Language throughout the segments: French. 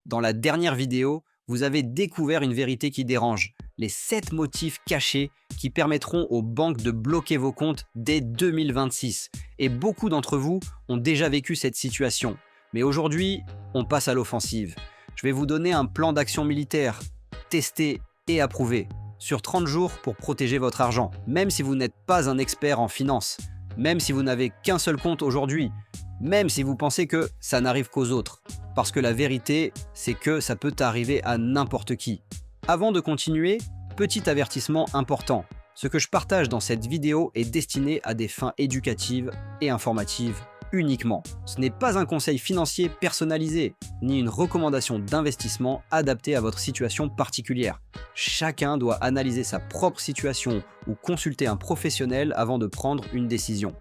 Dans la dernière vidéo, vous avez découvert une vérité qui dérange, les 7 motifs cachés qui permettront aux banques de bloquer vos comptes dès 2026. Et beaucoup d'entre vous ont déjà vécu cette situation. Mais aujourd'hui, on passe à l'offensive. Je vais vous donner un plan d'action militaire, testé et approuvé, sur 30 jours pour protéger votre argent, même si vous n'êtes pas un expert en finance, même si vous n'avez qu'un seul compte aujourd'hui, même si vous pensez que ça n'arrive qu'aux autres. Parce que la vérité, c'est que ça peut arriver à n'importe qui. Avant de continuer, petit avertissement important. Ce que je partage dans cette vidéo est destiné à des fins éducatives et informatives uniquement. Ce n'est pas un conseil financier personnalisé, ni une recommandation d'investissement adaptée à votre situation particulière. Chacun doit analyser sa propre situation ou consulter un professionnel avant de prendre une décision.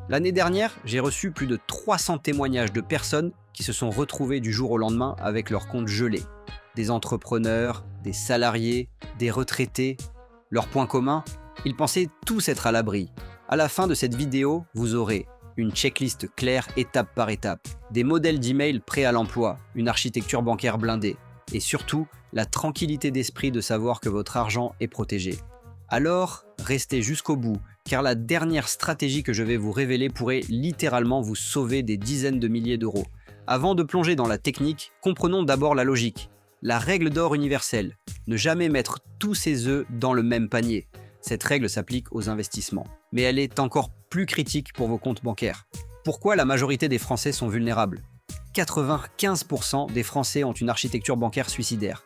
L'année dernière, j'ai reçu plus de 300 témoignages de personnes qui se sont retrouvées du jour au lendemain avec leur compte gelé. Des entrepreneurs, des salariés, des retraités. Leur point commun, ils pensaient tous être à l'abri. À la fin de cette vidéo, vous aurez une checklist claire étape par étape, des modèles d'email prêts à l'emploi, une architecture bancaire blindée et surtout la tranquillité d'esprit de savoir que votre argent est protégé. Alors, restez jusqu'au bout, car la dernière stratégie que je vais vous révéler pourrait littéralement vous sauver des dizaines de milliers d'euros. Avant de plonger dans la technique, comprenons d'abord la logique. La règle d'or universelle, ne jamais mettre tous ses œufs dans le même panier. Cette règle s'applique aux investissements, mais elle est encore plus critique pour vos comptes bancaires. Pourquoi la majorité des Français sont vulnérables ? 95% des Français ont une architecture bancaire suicidaire.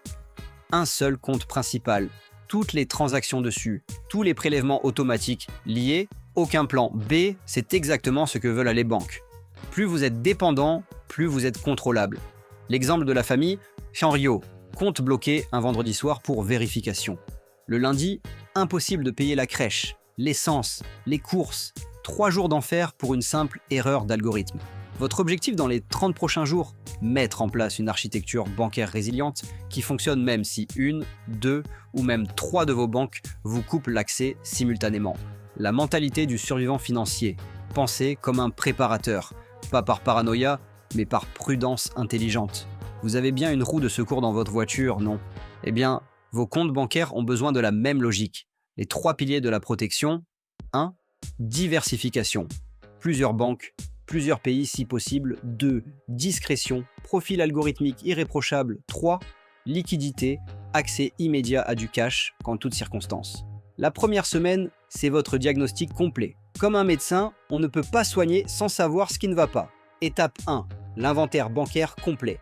Un seul compte principal, toutes les transactions dessus, tous les prélèvements automatiques liés, aucun plan B, c'est exactement ce que veulent les banques. Plus vous êtes dépendant, plus vous êtes contrôlable. L'exemple de la famille, Chanrio, compte bloqué un vendredi soir pour vérification. Le lundi, impossible de payer la crèche, l'essence, les courses. 3 jours d'enfer pour une simple erreur d'algorithme. Votre objectif dans les 30 prochains jours, mettre en place une architecture bancaire résiliente qui fonctionne même si 1, 2 ou même 3 de vos banques vous coupent l'accès simultanément. La mentalité du survivant financier. Pensez comme un préparateur, pas par paranoïa, mais par prudence intelligente. Vous avez bien une roue de secours dans votre voiture, non ? Eh bien, vos comptes bancaires ont besoin de la même logique. Les 3 piliers de la protection. 1. Diversification. Plusieurs banques, plusieurs pays si possible. 2. Discrétion. Profil algorithmique irréprochable. 3. Liquidité. Accès immédiat à du cash en toutes circonstances. La première semaine, c'est votre diagnostic complet. Comme un médecin, on ne peut pas soigner sans savoir ce qui ne va pas. Étape 1. L'inventaire bancaire complet.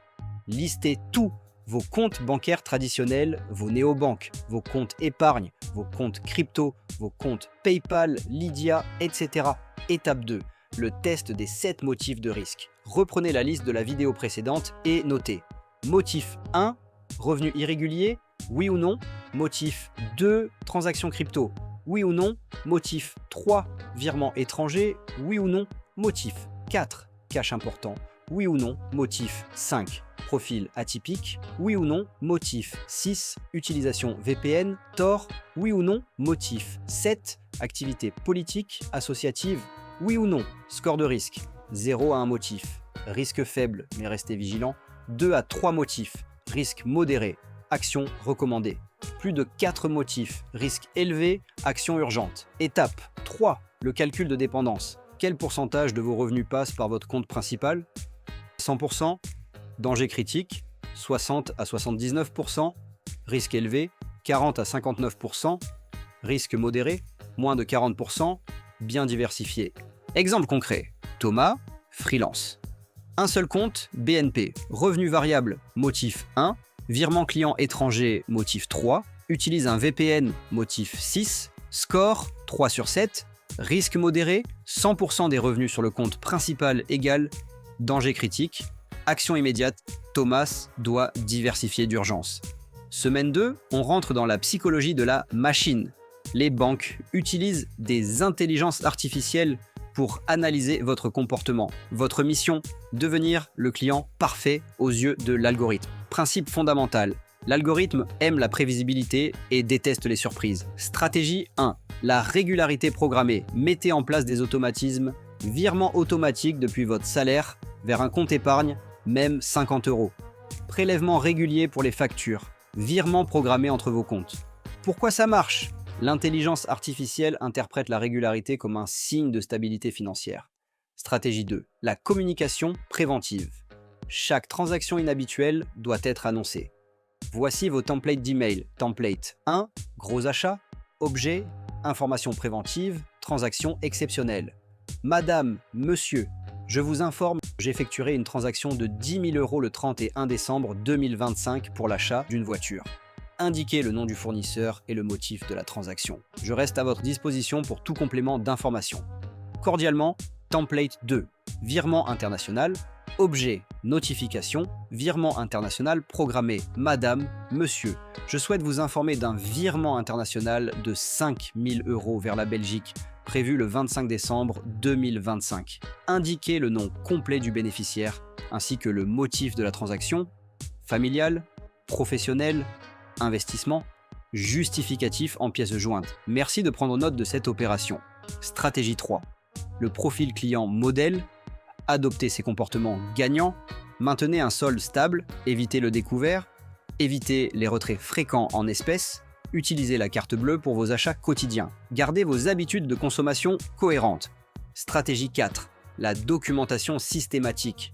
Listez tous vos comptes bancaires traditionnels, vos néobanques, vos comptes épargne, vos comptes crypto, vos comptes PayPal, Lydia, etc. Étape 2. Le test des 7 motifs de risque. Reprenez la liste de la vidéo précédente et notez. Motif 1, revenu irrégulier, oui ou non. Motif 2, transactions crypto, oui ou non. Motif 3, virement étranger, oui ou non. Motif 4, cash important, oui ou non. Motif 5, profil atypique, oui ou non. Motif 6, utilisation VPN, Tor, oui ou non. Motif 7, activité politique, associative, oui ou non. Score de risque, 0 à 1 motif, risque faible mais restez vigilant, 2 à 3 motifs, risque modéré, action recommandée. Plus de 4 motifs, risque élevé, action urgente. Étape 3, le calcul de dépendance. Quel pourcentage de vos revenus passe par votre compte principal ? 100%. Danger critique, 60 à 79%, risque élevé, 40 à 59%, risque modéré, moins de 40%, bien diversifié. Exemple concret, Thomas, freelance. Un seul compte, BNP, revenu variable, motif 1, virement client étranger, motif 3, utilise un VPN, motif 6, score 3 sur 7, risque modéré, 100% des revenus sur le compte principal égale danger critique. Action immédiate, Thomas doit diversifier d'urgence. Semaine 2, on rentre dans la psychologie de la machine. Les banques utilisent des intelligences artificielles pour analyser votre comportement. Votre mission, devenir le client parfait aux yeux de l'algorithme. Principe fondamental, l'algorithme aime la prévisibilité et déteste les surprises. Stratégie 1, la régularité programmée. Mettez en place des automatismes, virement automatique depuis votre salaire vers un compte épargne, même 50 €. prélèvements réguliers pour les factures, virements programmés entre vos comptes. Pourquoi ça marche? L'intelligence artificielle interprète la régularité comme un signe de stabilité financière. Stratégie 2. La communication préventive. Chaque transaction inhabituelle doit être annoncée. Voici vos templates d'email. Template 1, gros achat, objet, information préventive, transaction exceptionnelle. Madame, monsieur, je vous informe, j'effectuerai une transaction de 10 000 € le 31 décembre 2025 pour l'achat d'une voiture. Indiquez le nom du fournisseur et le motif de la transaction. Je reste à votre disposition pour tout complément d'information. Cordialement, Template 2. Virement international. Objet, notification, virement international programmé. Madame, monsieur, je souhaite vous informer d'un virement international de 5 000 € vers la Belgique, prévu le 25 décembre 2025. Indiquez le nom complet du bénéficiaire, ainsi que le motif de la transaction, familial, professionnel, investissement, justificatif en pièces jointes. Merci de prendre note de cette opération. Stratégie 3. Le profil client modèle. Adoptez ces comportements gagnants. Maintenez un solde stable. Évitez le découvert. Évitez les retraits fréquents en espèces. Utilisez la carte bleue pour vos achats quotidiens. Gardez vos habitudes de consommation cohérentes. Stratégie 4. La documentation systématique.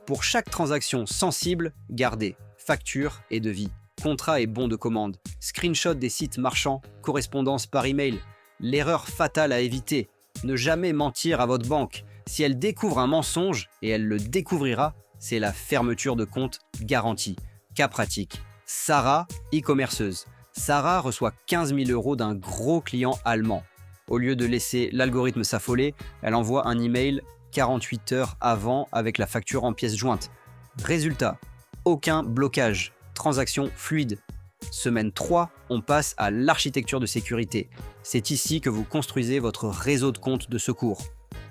Pour chaque transaction sensible, gardez facture et devis, contrat et bons de commande, screenshot des sites marchands, correspondance par email. L'erreur fatale à éviter, ne jamais mentir à votre banque. Si elle découvre un mensonge, et elle le découvrira, c'est la fermeture de compte garantie. Cas pratique. Sarah, e-commerceuse. Sarah reçoit 15 000 € d'un gros client allemand. Au lieu de laisser l'algorithme s'affoler, elle envoie un email 48 heures avant avec la facture en pièces jointes. Résultat, aucun blocage. Transaction fluide. Semaine 3, on passe à l'architecture de sécurité. C'est ici que vous construisez votre réseau de comptes de secours.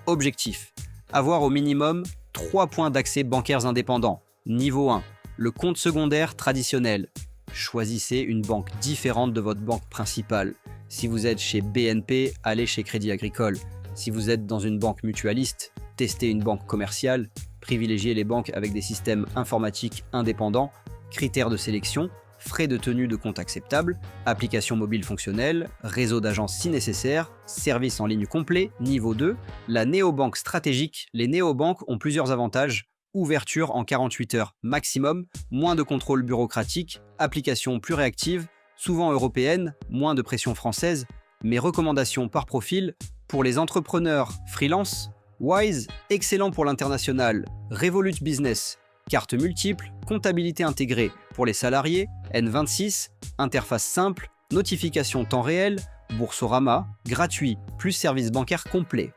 Objectif. Avoir au minimum 3 points d'accès bancaires indépendants. Niveau 1. Le compte secondaire traditionnel. Choisissez une banque différente de votre banque principale. Si vous êtes chez BNP, allez chez Crédit Agricole. Si vous êtes dans une banque mutualiste, testez une banque commerciale. Privilégiez les banques avec des systèmes informatiques indépendants. Critères de sélection, frais de tenue de compte acceptables, application mobile fonctionnelle, réseau d'agences si nécessaire, service en ligne complet, niveau 2, la néobanque stratégique. Les néobanques ont plusieurs avantages. Ouverture en 48 heures maximum, moins de contrôle bureaucratique, application plus réactive, souvent européenne, moins de pression française. Mes recommandations par profil, pour les entrepreneurs freelance, Wise, excellent pour l'international, Revolut Business, carte multiple, comptabilité intégrée pour les salariés, N26, interface simple, notification temps réel, Boursorama, gratuit, plus service bancaire complet.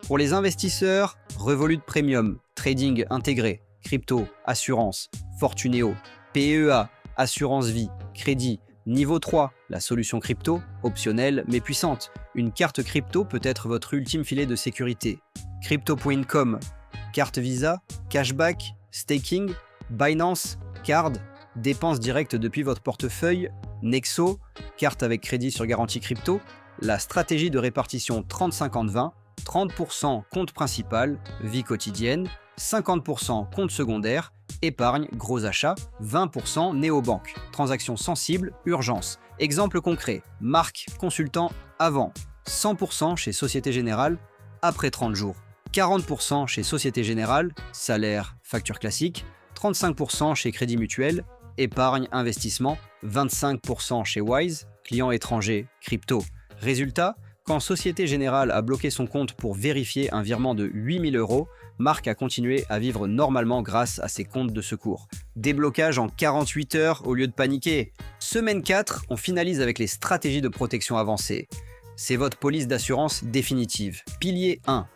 Pour les investisseurs, Revolut Premium, trading intégré, crypto, assurance, Fortuneo, PEA, assurance vie, crédit, niveau 3, la solution crypto, optionnelle mais puissante. Une carte crypto peut être votre ultime filet de sécurité. Crypto.com, carte Visa, cashback, staking, Binance, card, dépenses directes depuis votre portefeuille, Nexo, carte avec crédit sur garantie crypto, la stratégie de répartition 30-50-20, 30% compte principal, vie quotidienne, 50% compte secondaire, épargne, gros achats, 20% néobanque, transactions sensibles, urgence. Exemple concret, marque, consultant avant, 100% chez Société Générale, après 30 jours, 40% chez Société Générale, salaire, facture classique, 35% chez Crédit Mutuel, épargne, investissement, 25% chez Wise, client étranger, crypto. Résultat, quand Société Générale a bloqué son compte pour vérifier un virement de 8 000 €, Marc a continué à vivre normalement grâce à ses comptes de secours. Déblocage en 48 heures au lieu de paniquer. Semaine 4, on finalise avec les stratégies de protection avancées. C'est votre police d'assurance définitive. Pilier 1.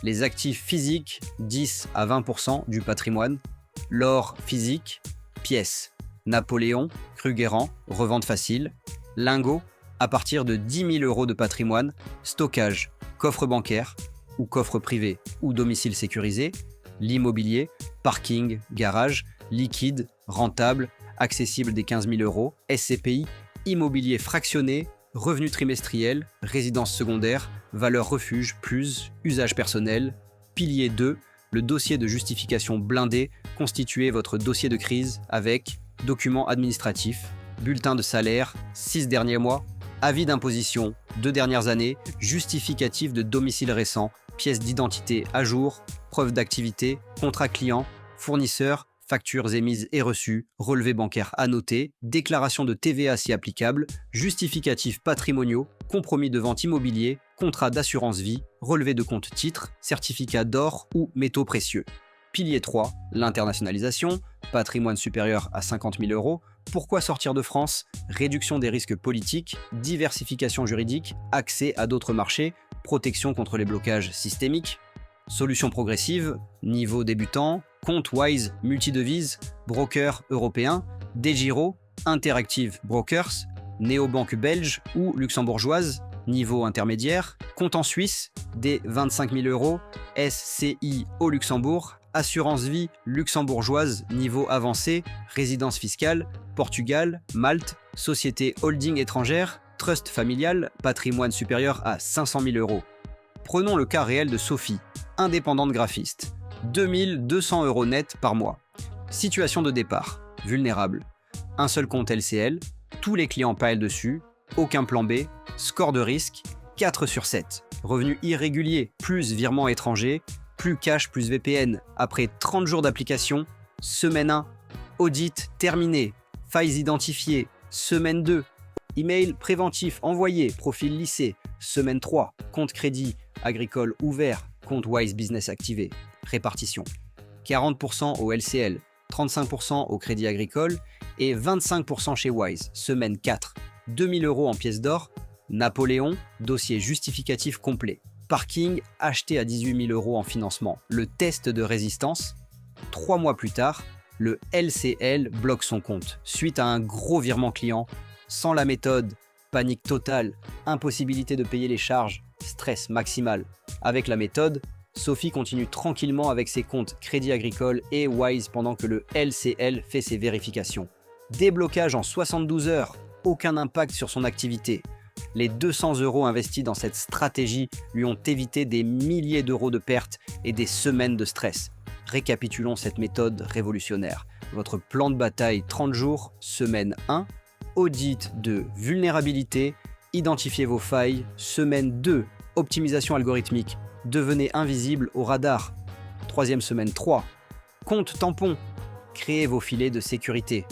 Les actifs physiques, 10 à 20% du patrimoine. L'or physique, pièces. Napoléon, Krugerrand, revente facile. Lingots, à partir de 10 000 € de patrimoine. Stockage, coffre bancaire ou coffre privé ou domicile sécurisé. L'immobilier, parking, garage, liquide, rentable, accessible des 15 000 €. SCPI, immobilier fractionné, revenu trimestriel, résidence secondaire, valeur refuge, plus, usage personnel. Pilier 2, le dossier de justification blindé constituait votre dossier de crise avec documents administratifs, bulletin de salaire, 6 derniers mois, avis d'imposition, 2 dernières années, justificatif de domicile récent, pièce d'identité à jour, preuve d'activité, contrat client, fournisseur, factures émises et reçues, relevés bancaires annotés, déclaration de TVA si applicable, justificatifs patrimoniaux, compromis de vente immobilier, contrat d'assurance vie, relevé de compte titre, certificat d'or ou métaux précieux. Pilier 3, l'internationalisation, patrimoine supérieur à 50 000 euros, pourquoi sortir de France, réduction des risques politiques, diversification juridique, accès à d'autres marchés, protection contre les blocages systémiques, solution progressive, niveau débutant, compte Wise multidevises, broker européen, DEGIRO, Interactive Brokers, néobanque belge ou luxembourgeoise, niveau intermédiaire, compte en Suisse, des 25 000 euros, SCI au Luxembourg, assurance vie luxembourgeoise, niveau avancé, résidence fiscale, Portugal, Malte, société holding étrangère, trust familial, patrimoine supérieur à 500 000 euros. Prenons le cas réel de Sophie, indépendante graphiste, 2 200 euros net par mois. Situation de départ, vulnérable, un seul compte LCL, tous les clients pile dessus, aucun plan B, score de risque, 4 sur 7. Revenus irréguliers, plus virement étranger, plus cash plus VPN. Après 30 jours d'application, semaine 1, audit terminé, failles identifiées, semaine 2, email préventif envoyé, profil lissé, semaine 3, compte crédit agricole ouvert, compte Wise Business activé, répartition. 40% au LCL, 35% au crédit agricole et 25% chez Wise, semaine 4. 2 000 euros en pièces d'or, Napoléon, dossier justificatif complet. Parking acheté à 18 000 euros en financement. Le test de résistance. 3 mois plus tard, le LCL bloque son compte suite à un gros virement client. Sans la méthode, panique totale, impossibilité de payer les charges, stress maximal. Avec la méthode, Sophie continue tranquillement avec ses comptes Crédit Agricole et Wise pendant que le LCL fait ses vérifications. Déblocage en 72 heures, aucun impact sur son activité. Les 200 euros investis dans cette stratégie lui ont évité des milliers d'euros de pertes et des semaines de stress. Récapitulons cette méthode révolutionnaire. Votre plan de bataille 30 jours, semaine 1, audit de vulnérabilité, identifiez vos failles, semaine 2, optimisation algorithmique, devenez invisible au radar. 3e semaine 3, compte tampon, créez vos filets de sécurité.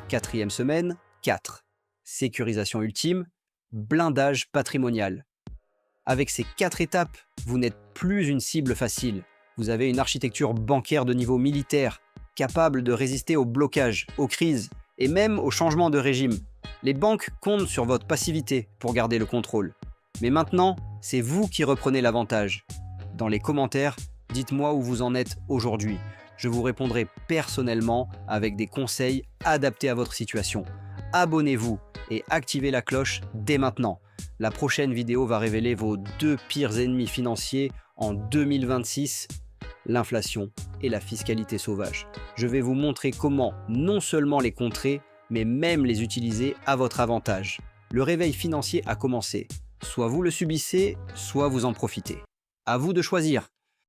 4e semaine 4, sécurisation ultime, blindage patrimonial. Avec ces 4 étapes, vous n'êtes plus une cible facile. Vous avez une architecture bancaire de niveau militaire, capable de résister aux blocages, aux crises et même aux changements de régime. Les banques comptent sur votre passivité pour garder le contrôle. Mais maintenant, c'est vous qui reprenez l'avantage. Dans les commentaires, dites-moi où vous en êtes aujourd'hui. Je vous répondrai personnellement avec des conseils adaptés à votre situation. Abonnez-vous et activez la cloche dès maintenant. La prochaine vidéo va révéler vos 2 pires ennemis financiers en 2026, l'inflation et la fiscalité sauvage. Je vais vous montrer comment non seulement les contrer, mais même les utiliser à votre avantage. Le réveil financier a commencé. Soit vous le subissez, soit vous en profitez. À vous de choisir.